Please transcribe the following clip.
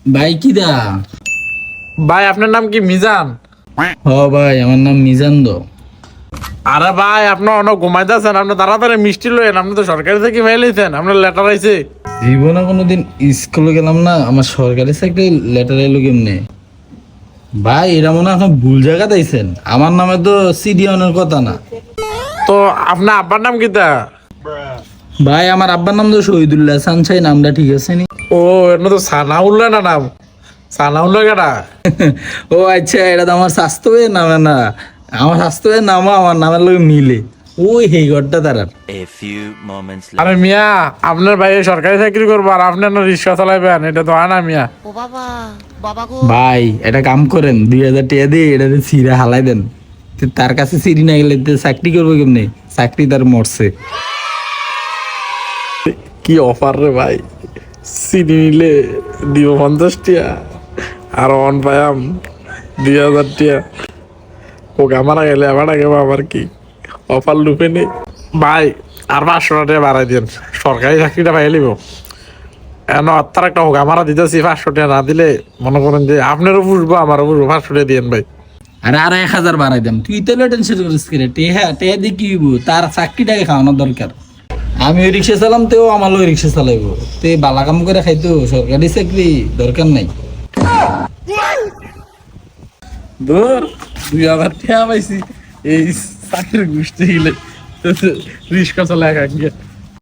ভাই কি দা? ভাই আপনার নাম কি মিজান? হ ভাই, আমার নাম মিজান দো। আরে ভাই আপনার অনেক ঘুমাইতেছেন, আপনি তাড়াতাড়ি মিষ্টি লইেন। আপনি তো সরকারি থেকে ফেলেছেন, আপনার লেটার আইছে। জীবনে কোনোদিন স্কুলে গেলাম না, আমার সরকারি চাকরি লেটার এলো কেমনে? ভাই এরা মনে হয় আপনার ভুল জায়গা দিয়েছেন, আমার নামে তো সিডি অনের কথা না। তো আপনার আব্বার নাম কি তা? ভাই আমার আব্বার নাম তো শহীদুল্লাহ সানসাই, নামটা ঠিক আছে নি? ও এর তো সানাউল্লাহ না নাম? সানাউল্লাহ কেডা? ও আচ্ছা, এটা তো আমার স্বাস্থ্য নামে না, আমার স্বাস্থ্য নামও আমার নামের লোক মিলে। ওই হেই ঘরটা তারার। A few moments later. আরে মিয়া, আপনার ভাই সরকারি চাকরি করবো আর আপনি না রিক্সা চালাইবেন, এটা তো হয় না মিয়া। ও বাবা, বাবা গো। ভাই এটা কাম করেন, 2000 টাকা দিয়ে এটা সিরা হালাই দেন। তো তার কাছে সিঁড়ি না গেলে তো চাকরি করবো কেমনে? চাকরি তার মরছে। কি অফার রে ভাই, সিডি নিলে দিব 50 টিয়া আর অন পায়াম 2000 টিয়া। ওকে আমার গেলে আমার আগে আবার কি অফার লুপে নেই ভাই। আর 500 টাকা বাড়াই দিন, সরকারি চাকরিটা পাই লিব। এন তার একটা হোক আমরা দিতেছি, 500 টাকা না দিলে মনে করেন যে আপনারও বুঝবো আমারও বুঝবো। 500 টাকা দিয়েন ভাই। আরে আর 1000 বাড়াই দাম, তুই তো টেনশন করিস কি রে? টেহা টেহা দিয়ে কি হইবো? তার চাকরিটাকে খাওয়ানোর দরকার। আমি ওই রিক্সা চালাম, তেও আমার লোক রিক্সা চালাইবো। তে বালা কাম করে খাইতো, সরকারি চাকরি দরকার নাই। ধর 2000 টাকা পাইছি, এই চাকরির গোষ্ঠী গিলে রিক্সা চালায় গিয়ে